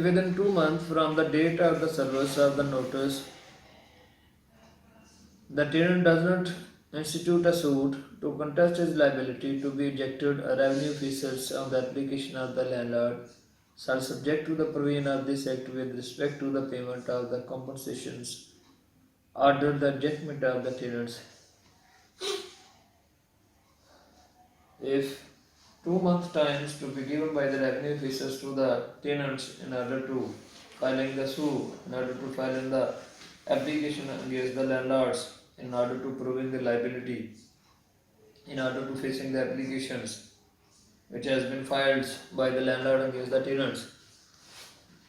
if within 2 months from the date of the service of the notice, the tenant does not institute a suit to contest his liability to be ejected, a revenue officers on the application of the landlord shall subject to the provision of this act with respect to the payment of the compensations order the ejectment of the tenants. If 2 month times to be given by the revenue officers to the tenants in order to filing the suit, in order to file in the application against the landlords, in order to proving the liability, in order to facing the applications which has been filed by the landlord against the tenants,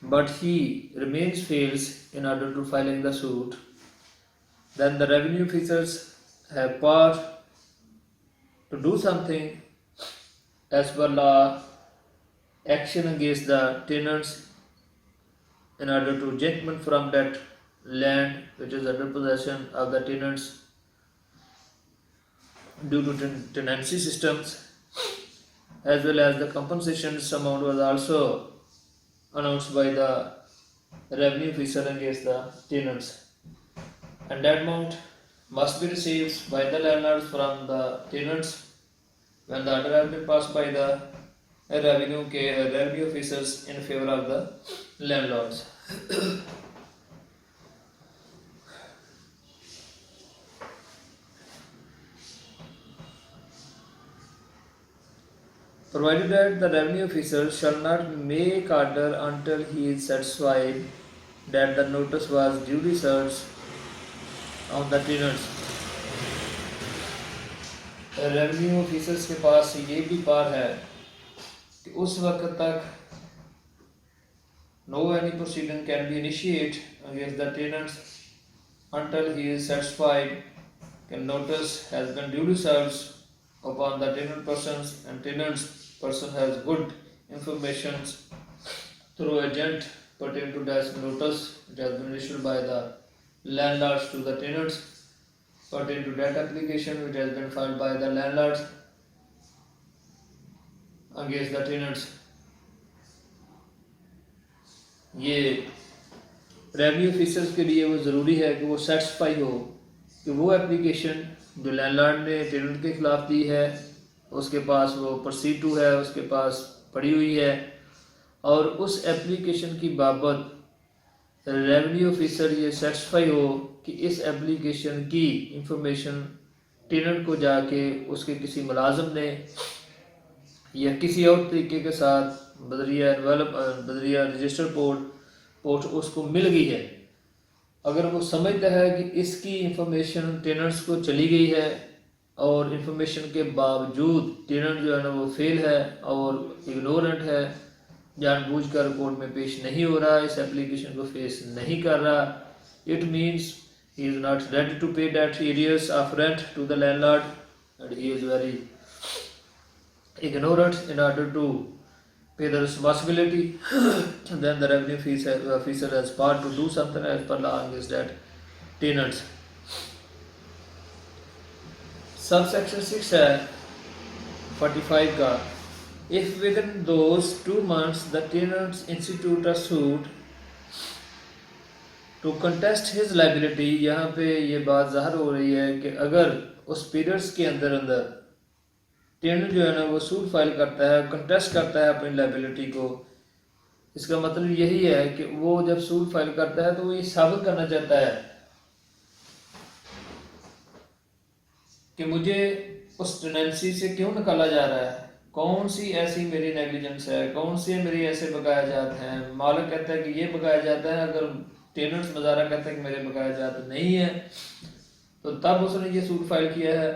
but he remains fails in order to filing the suit, then the revenue officers have power to do something as per law, action against the tenants in order to ejectment from that land which is under possession of the tenants due to tenancy systems, as well as the compensations amount was also announced by the revenue officer against the tenants, and that amount must be received by the landlords from the tenants when the order has been passed by the revenue officers in favor of the landlords. Provided that the revenue officer shall not make order until he is satisfied that the notice was duly served on the tenants. Revenue officers के पास ये भी power है कि उस वक्त तक no any proceeding can be initiated against the tenants until he is satisfied that notice has been duly served upon the tenant persons and tenants person has good information through agent pertaining to that notice which has been issued by the landlords to the tenants pertaining to that application which has been filed by the landlords against the tenants. ये revenue officers के लिए वो ज़रूरी है कि वो satisfy हो कि वो एप्लीकेशन जो लैंडलॉर्ड ने टेनेंट के खिलाफ दी है उसके पास वो प्रोसीड टू है, उसके पास पड़ी हुई है, और उस एप्लीकेशन की बाबत रेवेन्यू ऑफिसर ये सेटिस्फाई हो कि इस एप्लीकेशन की इंफॉर्मेशन टेनेंट को जाके उसके किसी मुलाजम ने या किसी और तरीके के साथ बदरिया रजिस्टर पोर्ट उसको मिल गई है। अगर वो समझता है कि इसकी इंफॉर्मेशन टेनेंट्स को चली गई है और इंफॉर्मेशन के बावजूद टेनेंट जो है ना वो फेल है और इग्नोरेंट है, जानबूझकर कोर्ट में पेश नहीं हो रहा, इस एप्लीकेशन को फेस नहीं कर रहा, it means he is not ready to pay that arrears of rent to the landlord and he is very ignorant in order to pay the responsibility, then the revenue officer has power to do something as per law against that tenants. Subsection 6 है 45 का, if within those 2 months the tenants institute a suit to contest his liability, यहाँ पे ये बात ज़ाहिर हो रही है कि अगर उस पीरियड्स के अंदर टेनेंट जो है ना वो सूट फाइल करता है, कंटेस्ट करता है अपनी लाइबिलिटी को, इसका मतलब यही है कि वो जब सूट फाइल करता है तो वो ये साबित करना चाहता है कि मुझे उस टेनेंसी से क्यों निकाला जा रहा है, कौन सी ऐसी मेरी नेग्लिजेंस है, कौन से मेरी ऐसे बकाया जात हैं। मालिक कहता है कि ये बकाया जाता है, अगर टेनेंट्स मजारा कहता है कि मेरे बकाया जात नहीं है, तो तब उसने ये सूट फाइल किया है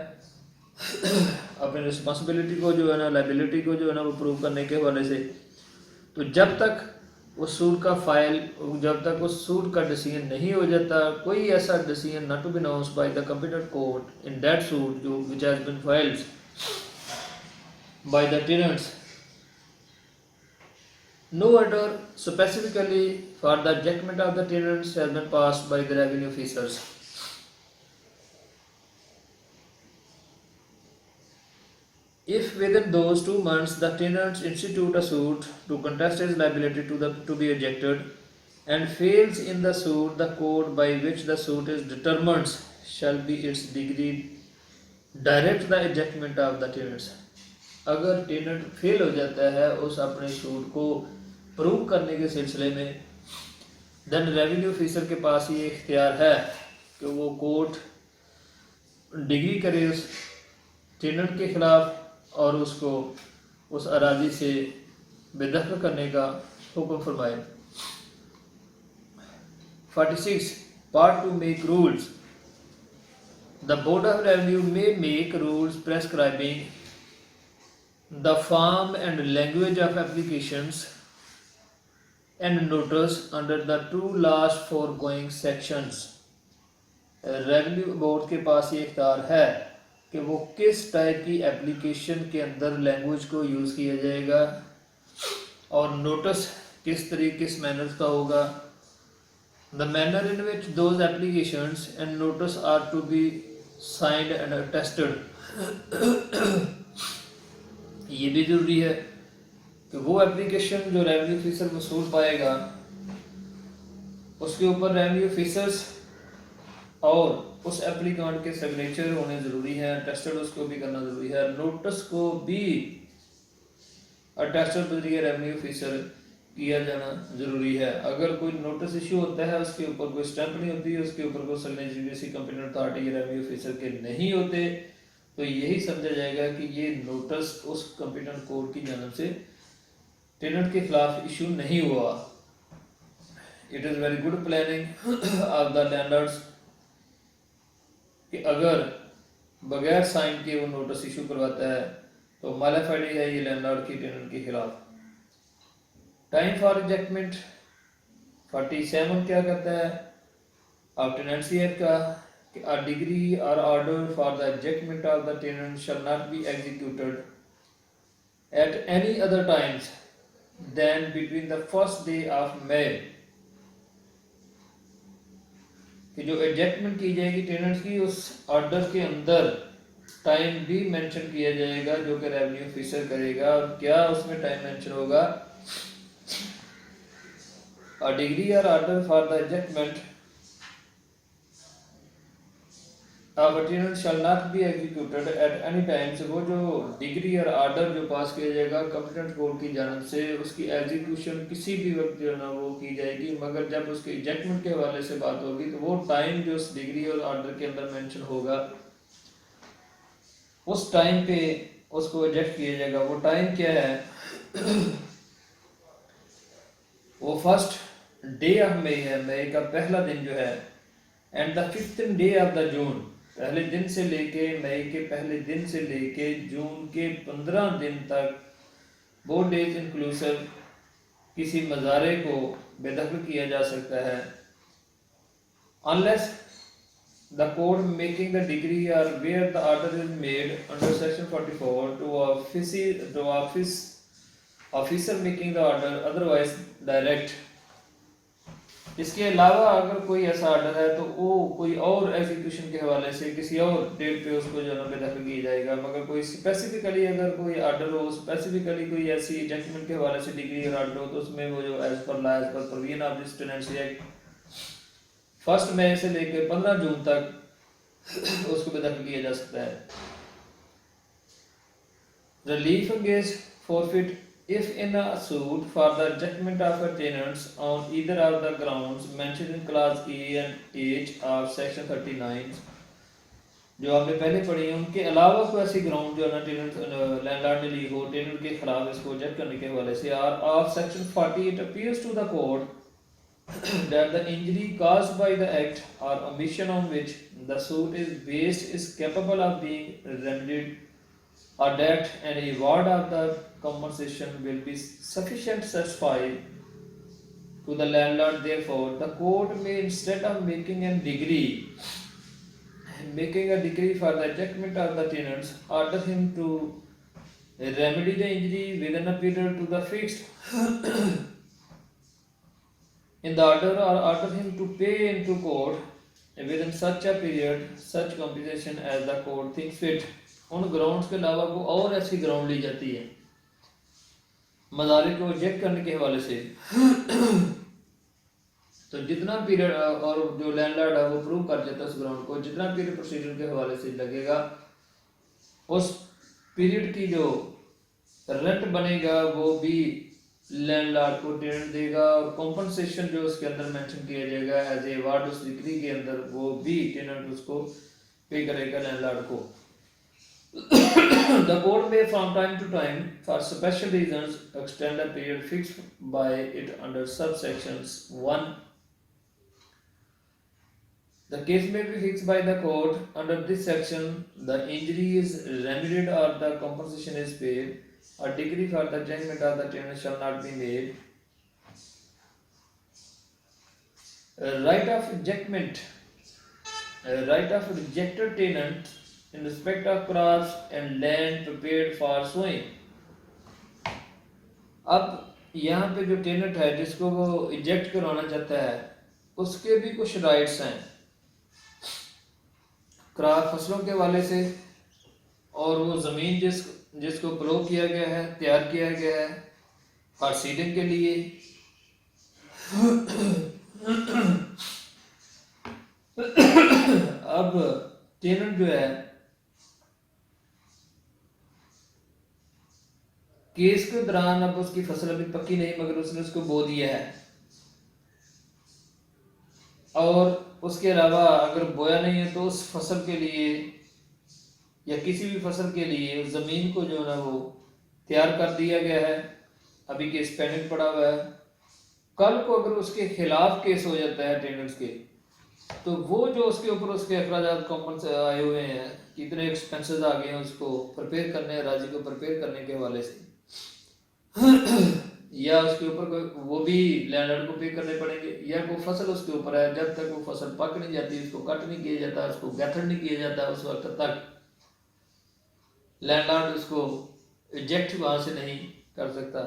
अपनी रिस्पॉन्सिबिलिटी को जो है ना, लाइबिलिटी को जो है ना वो प्रूव करने के हवाले से। तो जब तक उस सूट का फाइल, जब तक उस सूट का डिसीजन नहीं हो जाता, कोई ऐसा decision not to be announced by the competent court in that suit जो which has been filed by the tenants, no order specifically for the ejectment of the tenants has been passed by the revenue officers. If within those 2 months the tenant institute a suit to contest his liability to be ejected and fails in the suit, the code by which the suit is determined shall be its degree direct the ejectment of the tenants. अगर tenant fail हो जाता है उस अपने shoot को prove करने के सिलसिले में, देन रेवेन्यू ऑफिसर के पास ये इख्तियार है कि वो कोर्ट डिग्री करे उस टेनेंट के खिलाफ और उसको उस अराजी से बेदखल करने का हुक्म फरमाए। 46. Part to make rules. The Board of Revenue may make rules prescribing the form and language of applications and notice under the two last foregoing sections. Revenue board के पास ये इख्तियार है कि वो किस टाइप की एप्लीकेशन के अंदर लैंग्वेज को यूज़ किया जाएगा और नोटिस किस तरीके किस मैनर का होगा। The manner in which those applications and notice are to be signed and attested. ये भी ज़रूरी है कि वो एप्लीकेशन जो रेवेन्यू ऑफिसर वसूल पाएगा उसके ऊपर रेवेन्यू ऑफिसर्स और उस एप्लीकेंट के सिग्नेचर होने ज़रूरी है, अटेस्टेड उसको भी करना ज़रूरी है, नोटिस को भी अटेस्टेड बजरिए रेवेन्यू ऑफिसर किया जाना ज़रूरी है। अगर कोई नोटिस इशू होता है उसके ऊपर कोई स्टैंप नहीं होती, उसके ऊपर कोई सिग्नेचर किसी कंपनी अथॉरिटी या रेवेन्यू ऑफिसर के नहीं होते, तो यही समझा जाएगा कि ये नोटिस उस कंपीटेंट कोर्ट की जानब से टेनेंट के खिलाफ इशू नहीं हुआ। It is very good planning of the landlords कि अगर बगैर साइन के वो नोटिस इशू करवाता है तो मालाफाइडी है ये लैंडलॉर्ड की टेनेंट के खिलाफ। टाइम फॉर रिजेक्टमेंट 47 क्या कहता है ऑफ टेनेंसी एक्ट का कि a decree or order for the ejectment of the tenant shall not be executed at any other times than between the first day of May। कि जो एजेक्टमेंट की जाएगी टेनेंट्स की उस ऑर्डर के अंदर टाइम भी मेंशन किया जाएगा जो कि रेवेन्यू ऑफिसर करेगा। और क्या उसमें टाइम मेंशन होगा, a decree or order for the ejectment of a tenant shall not be executed at any time। से वो जो डिग्री और आर्डर जो पास किया जाएगा कंपिटेंट कोर्ट की जानब से उसकी एग्जीक्यूशन किसी भी वक्त जो है ना वो की जाएगी, मगर जब उसके इजेक्टमेंट के हवाले से बात होगी तो वो टाइम जो उस डिग्री और आर्डर के अंदर मेंशन होगा उस टाइम पे उसको इजेक्ट किया जाएगा। वो टाइम क्या है वो फर्स्ट डे ऑफ मई है, मई का पहला दिन जो है, and the 15th day of the June, पहले दिन से लेके मई के पहले दिन से लेके जून के 15 दिन तक वो डेज इंक्लूसिव किसी मज़ारे को बेदखल किया जा सकता है unless the court making the decree और where the order is made under section 44 to officer making the order otherwise direct. इसके अलावा अगर कोई ऐसा ऑर्डर है तो वो कोई और एग्जीक्यूशन के हवाले से किसी और डेट पे उसको जो है बेदखल किया जाएगा, मगर कोई स्पेसिफिकली अगर कोई ऑर्डर हो, स्पेसिफिकली कोई ऐसी एजेक्टमेंट के हवाले से डिग्री और ऑर्डर हो तो उसमें वो जो as per law as per provision of this tenancy act 1 मई से लेकर 15 जून तक उसको बेदखल किया जा सकता है। Relief against forfeit if in a suit for the ejectment of a tenants on either of the grounds mentioned in clause E and H of section 39 जो आपने पहले पढ़ी है उनके अलावा कोई ऐसी ग्राउंड जो है ना टेनेंट लैंडलॉर्ड ने ली हो टेनेंट के खिलाफ इसको इजेक्ट करने के हवाले से of section 40 it appears to the court that the injury caused by the act or omission on which the suit is based is capable of being remedied or that an award of the compensation will be sufficient to satisfy to the landlord. Therefore, the court may, instead of making a decree for the ejectment of the tenants, order him to remedy the injury within a period to the fixed in the order, or order him to pay into court within such a period such compensation as the court thinks fit। उन grounds के अलावा वो और ऐसी ground ली जाती है मज़ारिक को reject करने के हवाले से। तो जितना पीरियड और जो लैंडलॉर्ड है वो प्रूव कर देता है उस ग्राउंड को, जितना पीरियड प्रोसीजर के हवाले से लगेगा उस पीरियड की जो रेंट बनेगा वो भी लैंडलॉर्ड को टेनेंट देगा, और कॉम्पनसेशन जो उसके अंदर मेंशन किया जाएगा एज ए वार्ड उस डिक्री के अंदर वो भी टेनेंट उसको पे करेगा लैंडलॉर्ड को। The court may from time to time for special reasons extend a period fixed by it under subsections 1. The case may be fixed by the court under this section. The injury is remedied or the compensation is paid. A decree for the judgment of the tenant shall not be made. Right of ejectment. Right of rejected tenant in respect of crops and land prepared for sowing. अब यहाँ पे जो tenant है जिसको वो eject करवाना चाहता है उसके भी कुछ राइट्स हैं क्रॉप फसलों के हवाले से, और वो ज़मीन जिसको प्लो किया गया है, तैयार किया गया है फॉर सीडिंग के लिए। अब टेनेंट जो है केस के दौरान, अब उसकी फसल अभी पक्की नहीं मगर उसने उसको बो दिया है, और उसके अलावा अगर बोया नहीं है तो उस फसल के लिए या किसी भी फसल के लिए उस ज़मीन को जो है ना वो तैयार कर दिया गया है, अभी केस पेंडिंग पड़ा हुआ है। कल को अगर उसके खिलाफ केस हो जाता है टेनेंट्स के, तो वो जो उसके ऊपर उसके अखराजात कॉम्पन्स आए हुए हैं, कितने एक्सपेंसेस आ गए हैं उसको प्रिपेयर करने, राजी को प्रिपेयर करने के हवाले से, या उसके ऊपर वो भी लैंडलॉर्ड को पे करने पड़ेंगे, या वो फसल उसके ऊपर है जब तक वो फसल पक नहीं जाती, उसको कट नहीं किया जाता, उसको गैथर नहीं किया जाता, उस वक्त तक लैंडलॉर्ड उसको इजेक्ट वहां से नहीं कर सकता।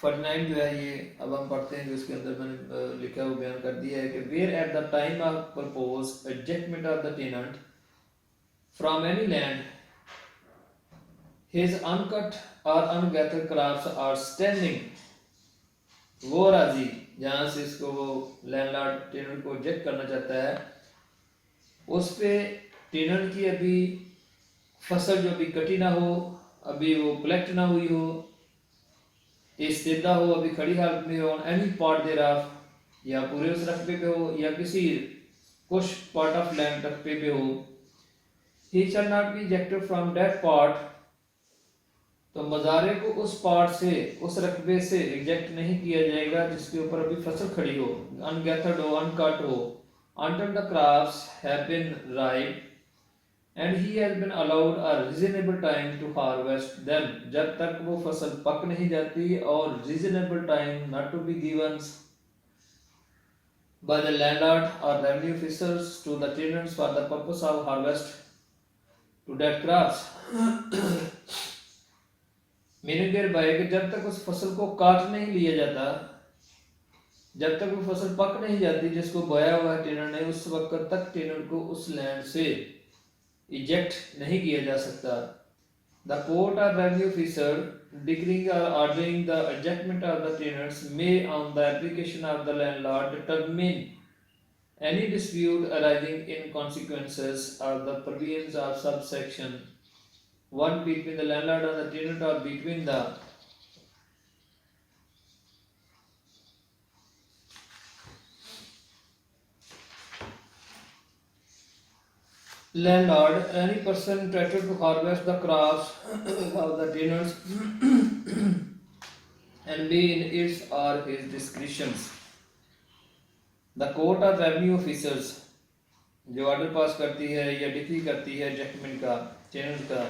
49 जो है ये अब हम पढ़ते हैं, जो इसके अंदर मैंने लिखा हुआ बयान कर दिया है कि where at the time of propose ejectment of the tenant from any land his uncut or ungathered crops are standing, वो राजी जहां से इसको वो लैंडलॉर्ड टेनेंट को इजेक्ट करना चाहता है उस पे टेनेंट की अभी फसल जो अभी कटी ना हो, अभी वो कलेक्ट ना हुई हो, इस्तेदा हो, अभी खड़ी हालत में हो, एनी पार्ट देयर ऑफ, या पूरे उस रकबे पे हो या किसी कुछ पार्ट ऑफ लैंड रकबे पे हो, he shall not be ejected from that part, तो मज़ारे को उस पार्ट से, उस रकबे से इजेक्ट नहीं किया जाएगा जिसके ऊपर अभी फसल खड़ी हो, अनगैथर्ड हो, अनकट हो, until the crops have been ripe and he has been allowed a reasonable time to harvest them, जब तक वो फसल पक नहीं जाती, और reasonable time not to be given by the landlord or revenue officers to the tenants for the purpose of harvest to that crops। Meaning thereby कि जब तक उस फसल को काट नहीं लिया जाता, जब तक वो फसल पक नहीं जाती जिसको बोया हुआ है टेनेंट ने, उस वक्त तक टेनेंट को उस लैंड से इजेक्ट नहीं किया जा सकता। द कोर्ट और रेवेन्यू ऑफिसर डिक्रीइंग और ordering the ejectment of the tenants may on the application of the landlord determine any dispute arising in consequences of the provisions of subsection 1 between the landlord and the tenant, or between the landlord, any person entitled to harvest the crops of the tenants and be in its or his discretions। The court of revenue officers जो order pass करती है या decree करती है ejectment का, tenant का,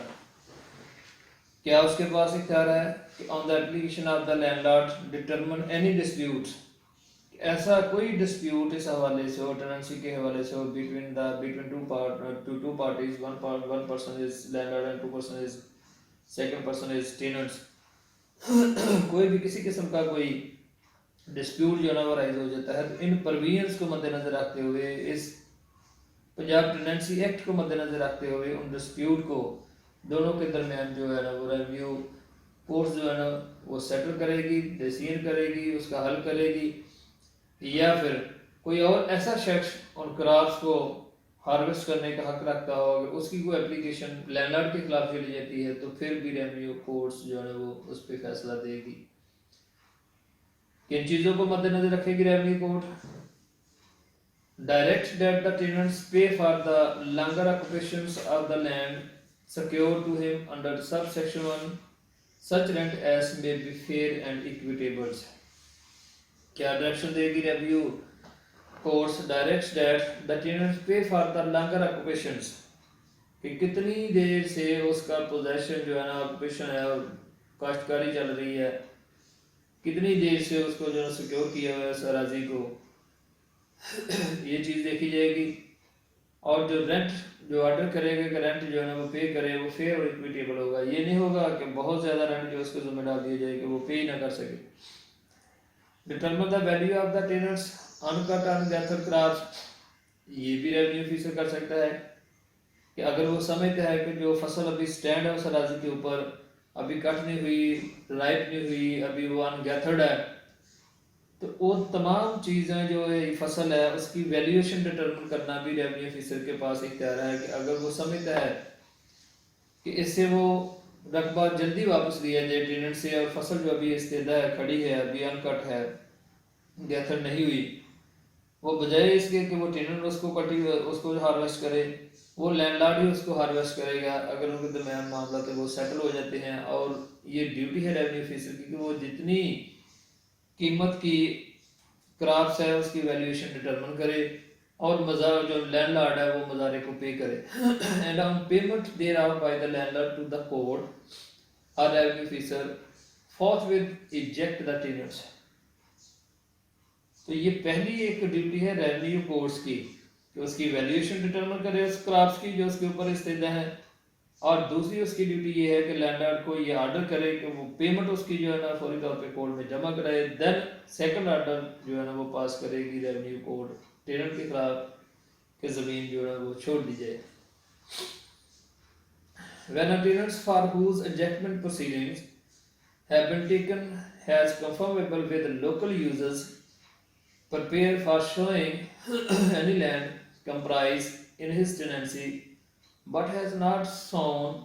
क्या उसके पास इख्तियार है कि on the application of the landlord determine any dispute, ऐसा कोई डिस्प्यूट इस हवाले से हो, टेनेंसी के हवाले से हो, between two parties, one person is landlord and two person is, second person is tenants, कोई भी किसी किस्म का कोई डिस्प्यूट जो ना वो राइज हो जाता है, तो इन प्रोविजंस को मद्देनजर रखते हुए, इस पंजाब टेनेंसी एक्ट को मद्देनजर रखते हुए उन डिस्प्यूट को दोनों के दरमियान जो है ना वो रेवेन्यू कोर्ट्स जो है ना वो सेटल करेगी, डिसीजन करेगी, उसका हल करेगी, या फिर कोई और ऐसा शख्स उन क्रॉप्स को हार्वेस्ट करने का हक रखता हो, अगर उसकी कोई एप्लीकेशन लैंडलॉर्ड के खिलाफ चली जाती है तो फिर भी रेवेन्यू कोर्ट्स जो है वो उस पर फैसला देगी। किन चीज़ों को मद्देनजर रखेगी revenue court? Direct that the tenants pay for the longer occupations of the land secured to him under subsection 1 such rent as may be fair and equitable। क्या डायरेक्शन देगी revenue courts? Directs that the tenants pay for the longer occupations, कि कितनी देर से उसका possession जो है ना occupation है और काश्तकारी चल रही है, कितनी देर से उसको जो है सिक्योर किया हुआ है उस अराजी को, ये चीज़ देखी जाएगी। और जो रेंट जो ऑर्डर करेगा कि रेंट जो है ना वो पे करे, वो फेयर और इक्विटेबल होगा। ये नहीं होगा कि बहुत ज़्यादा रेंट जो उसको जिम्मे डाल दिया जाए कि वो पे ही ना कर सके। Determine the value of the tenants uncut ungathered crops, ये भी रेवेन्यू ऑफिसर कर सकता है कि अगर वो समझता है कि जो फसल अभी स्टैंड है उस अराजी के ऊपर अभी कट नहीं हुई, राइप नहीं हुई, अभी वो अनगैथर्ड है, तो वो तमाम चीज़ें जो है फसल है उसकी वैल्यूएशन डिटरमिन करना भी रेवेन्यू ऑफिसर के पास इख्तियार है कि अगर वो समझता है कि इससे वो रकबा जल्दी वापस लिया जाए टेनेंट से, और फसल जो अभी इस्तेदा है, खड़ी है, अभी अनकट है, गैथर नहीं हुई, वो बजाय इसके कि वो टेनेंट उसको कटी उसको हार्वेस्ट करे, वो लैंडलॉर्ड ही उसको हार्वेस्ट करेगा। अगर उनके दरमियान मामला तो वो सेटल हो जाते हैं। और ये ड्यूटी है रेवेन्यू ऑफिसर की कि वो जितनी कीमत की क्रॉप्स है उसकी वैल्यूएशन डिटरमिन करे और मज़ार जो लैंडलॉर्ड है वो मज़ारे को पे करे। And on payment there out by the landlord to the court और revenue officer forthwith eject the tenants. तो ये पहली एक ड्यूटी है रेवेन्यू कोर्ट्स की कि उसकी वैल्यूएशन डिटरमिन करे उस क्रॉप्स की जो उसके ऊपर इस्तेदा है, और दूसरी उसकी ड्यूटी ये है कि लैंडलॉर्ड को ये ऑर्डर करे कि वो पेमेंट उसकी जो है ना फौरी तौर पे कोर्ट में जमा कराए। देन सेकंड ऑर्डर जो है ना वो पास करेगी रेवेन्यू कोर्ट टेनेंट के खिलाफ कि ज़मीन जो है वो छोड़ दी जाए। When a tenant for whose ejectment proceedings have been taken has conformable with local uses prepare for showing any land comprised in his tenancy but has not sown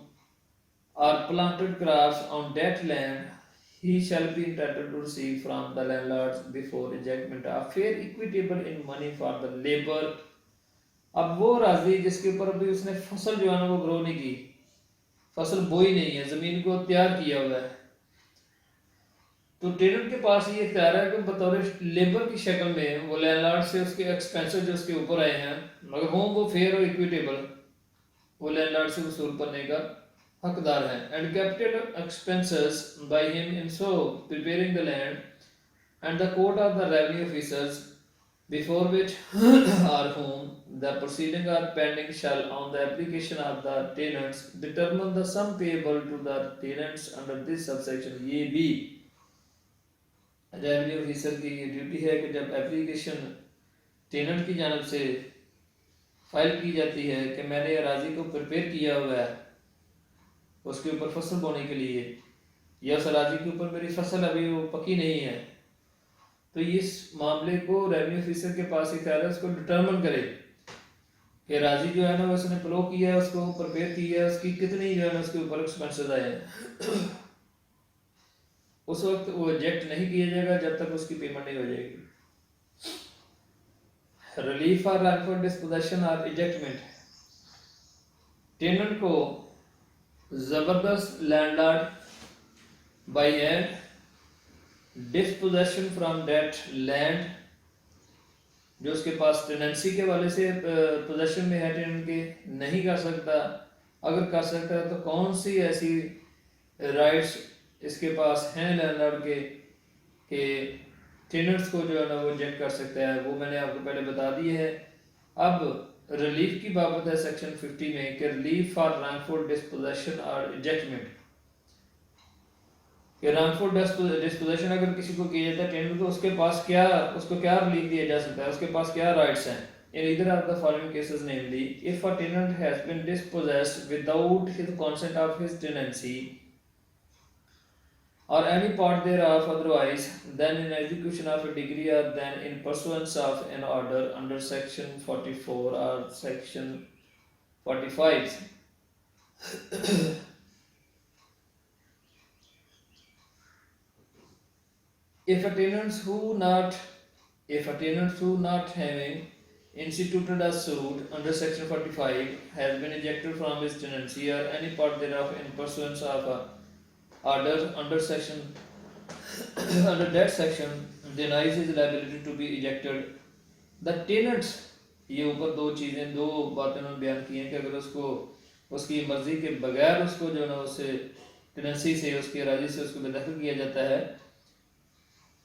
or planted crops on that land, he shall be entitled to receive from the landlords before ejectment a fair equitable in money for the labor। अब वो राजी जिसके ऊपर अभी उसने फसल जो है ना वो ग्रो नहीं की, फसल बोई नहीं है, जमीन को तैयार किया हुआ है, तो टेनेंट के पास ये इख्तियार है कि बतौर लेबर की शक्ल में वो लैंडलॉर्ड से उसके एक्सपेंसेस जो उसके ऊपर आए हैं मगर हों वो फेयर और इक्विटेबल, वो लैंडलॉर्ड से वसूल करने का हकदार है। And capital expenses by him in so preparing the land and the court of the revenue officers before which or whom the proceedings are pending shall on the application of the tenants determine the sum payable to the tenants under this subsection। ये भी revenue officer की ये duty है कि जब application tenant की जानब से फाइल की जाती है कि मैंने अराजी को प्रिपेयर किया हुआ है उसके ऊपर फसल बोने के लिए, या उस अराजी के ऊपर मेरी फसल अभी वो पकी नहीं है, तो इस मामले को रेवेन्यू ऑफिसर के पास इख्तियार है उसको डिटरमिन करे कि राजी जो है ना वो उसने प्लो किया है, उसको प्रिपेयर किया है, उसकी कितनी जो है ना उसके ऊपर एक्सपेंसेस आए हैं। उस वक्त वो रिजेक्ट नहीं किया जाएगा जब तक उसकी पेमेंट नहीं हो जाएगी। रिलीफ फॉर रैंकफुल डिस्पोजेशन और इजेक्टमेंट, टेनेंट को जबरदस्त landlord by hand disposition from that land जो उसके पास टेनेंसी के वाले से पोजेशन में है टेनेंट के, नहीं कर सकता। अगर कर सकता है तो कौन सी ऐसी राइट्स इसके पास हैं लैंडलॉर्ड के टेनेंट्स को जो है ना वो इजेक्ट कर सकता है, वो मैंने आपको पहले बता दिए है। अब रिलीफ की बाबत है सेक्शन 50 में कि रिलीफ फॉर रैंकफुल डिस्पोजेशन और इजेक्टमेंट, कि रैंकफुल डिस्पोजेशन अगर किसी को किया जाता है टेनेंट को, उसके पास क्या उसको क्या रिलीफ दिया जा सकता है, उसके पास क्या राइट्स हैं। in either of the following cases, namely, if a tenant has been dispossessed without his consent of his tenancy or any part thereof otherwise than in execution of a decree or than in pursuance of an order under section 44 or section 45. If a tenant who not having instituted a suit under section 45 has been ejected from his tenancy or any part thereof in pursuance of a order under section under that section denies his liability to be ejected, the tenants, ये ऊपर दो बातें उन्होंने बयान की हैं कि अगर उसको उसकी मर्जी के बगैर उसको जो ना उससे टेनेंसी से उसकी राजी से उसको बेदखल किया जाता है,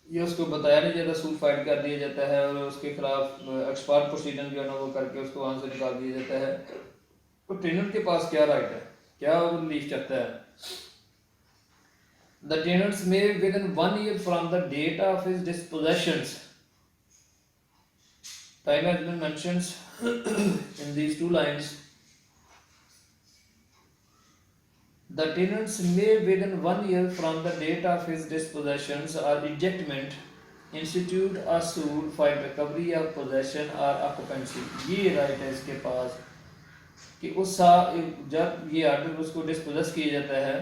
ये उसको बताया नहीं जाता, सूट फाइल कर दिया जाता है और उसके खिलाफ एक्सपर्ट प्रोसीडिंग जो है ना वो करके उसको वहाँ से निकाल दिया जाता है, तो टेनेंट के पास क्या राइट है, क्या वो रिलीफ चाहता है? The tenants may within 1 year from the date of his dispossessions. Time has been mentioned in these two lines. The tenants may within 1 year from the date of his dispossessions or ejectment institute a suit for recovery of possession or occupancy. ये right है इसके पास कि उस जब ये order उसको dispossess किया जाता है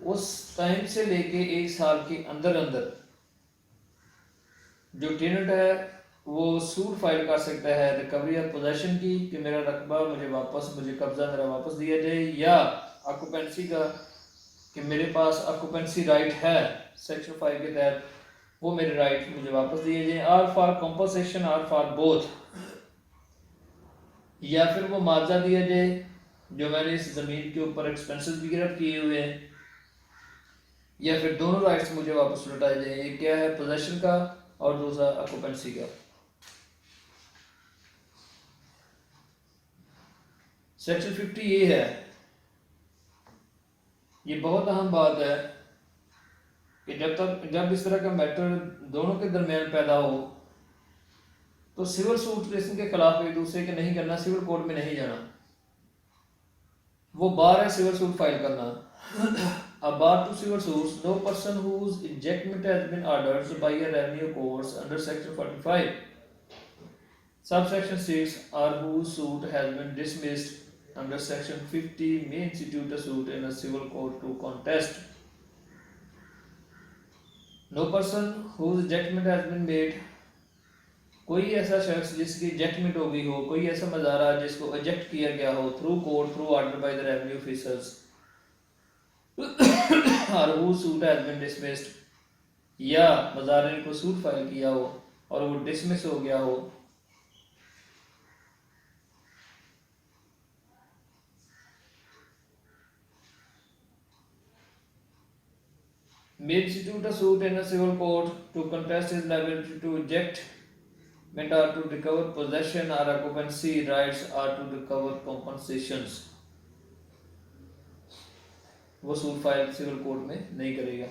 उस टाइम से लेके 1 साल के अंदर अंदर जो टेनेंट है वो सूट फाइल कर सकता है रिकवरी ऑफ पोजेशन की कि मेरा रकबा मुझे कब्जा मेरा वापस दिया जाए, या ऑक्यूपेंसी का कि मेरे पास ऑक्यूपेंसी राइट है सेक्शन 5 के तहत वो मेरे राइट मुझे वापस दिए जाए, और फॉर कंपनसेशन और फॉर बोथ, या फिर वो मुआवजा दिया जाए जो मैंने इस ज़मीन के ऊपर एक्सपेंसेस भी गिरफ्त किए हुए हैं, या फिर दोनों राइट्स मुझे वापस लौटाए जाए। एक क्या है पोजेशन का और दूसरा ऑक्यूपेंसी का। सेक्शन 50 ये है, ये बहुत अहम बात है कि जब इस तरह का मैटर दोनों के दरमियान पैदा हो तो सिविल सूट के खिलाफ एक दूसरे के नहीं करना, सिविल कोर्ट में नहीं जाना, वो बार है सिविल सूट फाइल करना। A bar to civil suits, no person whose ejectment has been ordered by a revenue courts under section 45, subsection 6, or whose suit has been dismissed under section 50 may institute a suit in a civil court to contest. No person whose ejectment has been made, कोई ऐसा शख्स जिसकी ejectment हो गई हो, कोई ऐसा मज़ारा जिसको eject किया गया हो through court, through order by the revenue officers, और whose suit has been dismissed, या मज़ारे ने को सूट फाइल किया हो और वो डिसमिस हो गया हो, may institute a suit in a civil court to contest his liability to ejectment or to recover possession or occupancy rights or to recover compensations. वो सूट फाइल सिविल कोर्ट में नहीं करेगा।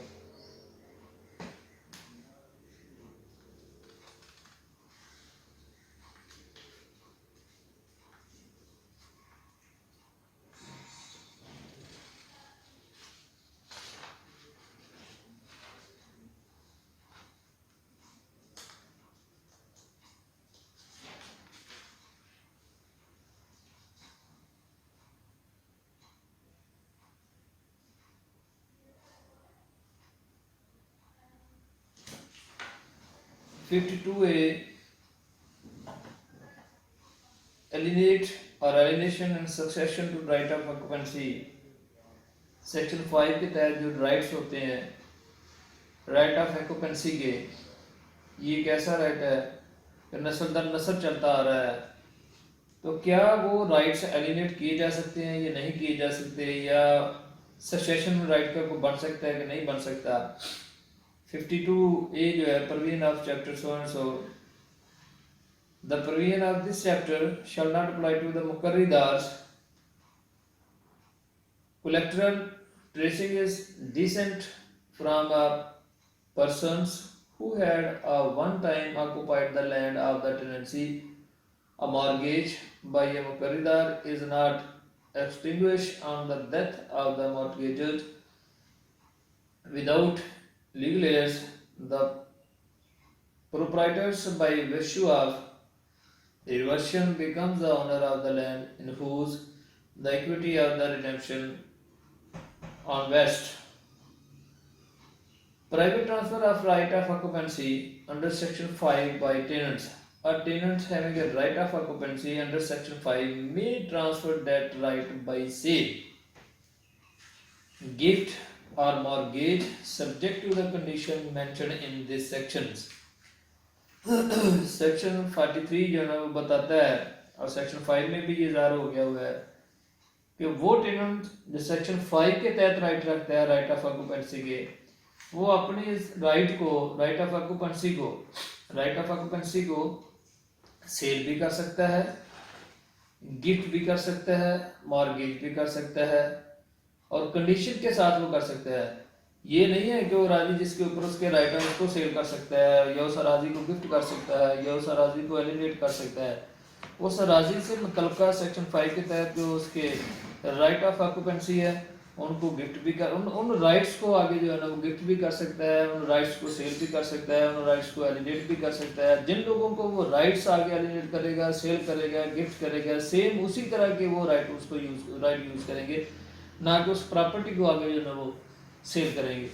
(52A) alienation and succession to right of occupancy। Section 5 के तहत जो rights होते हैं right of occupancy के, ये कैसा राइट है कि नस्ल दर नस्ल चलता आ रहा है, तो क्या वो राइट्स एलिनेट किए जा सकते हैं या नहीं किए जा सकते, या सक्सेशन राइट का को बन सकता है कि नहीं बन सकता। 52A जो है provision of chapter so and so, the provision of this chapter shall not apply to the muqarridars. Collateral tracing is descent from persons who had one time occupied the land of the tenancy A mortgage by a muqarridar is not extinguished on the death of the mortgagor without legal heirs. The proprietors, by virtue of reversion, becomes the owner of the land in whose the equity of the redemption on vests. Private transfer of right of occupancy under Section 5 by tenants. A tenant having a right of occupancy under Section 5 may transfer that right by sale, gift, or mortgage, subject to the condition mentioned in these sections. Section 43 जो है ना वो बताता है, और section 5 में भी ये ज़ाहिर हो गया हुआ है कि वो टेनेंट जो सेक्शन 5 के तहत राइट रखता है, राइट ऑफ ऑक्यूपेंसी के, वो अपने इस राइट को, राइट ऑफ ऑक्यूपेंसी को सेल भी कर सकता है, गिफ्ट भी कर सकता है, मॉर्गेज भी कर सकता है, और कंडीशन के साथ वो कर सकता है। ये नहीं है कि वो राजी जिसके ऊपर उसके राइट है उसको सेल कर सकता है, या उस राजी को गिफ्ट कर सकता है, या उस राजी को एलिनेट कर सकता है। उस राजी से मुतल्लिका सेक्शन 5 के तहत जो उसके राइट ऑफ ऑक्यूपेंसी है उनको गिफ्ट भी कर, उन राइट्स को आगे जो है ना वो गिफ्ट भी कर सकता है, उन राइट्स को सेल भी कर सकता है, उन राइट्स को एलिनेट भी कर सकता है। जिन लोगों को वो राइट्स आगे एलिनेट करेगा, सेल करेगा, गिफ्ट करेगा, सेम उसी तरह के वो राइट यूज करेंगे, ना कि उस प्रॉपर्टी को आगे जो है ना वो सेल करेंगे।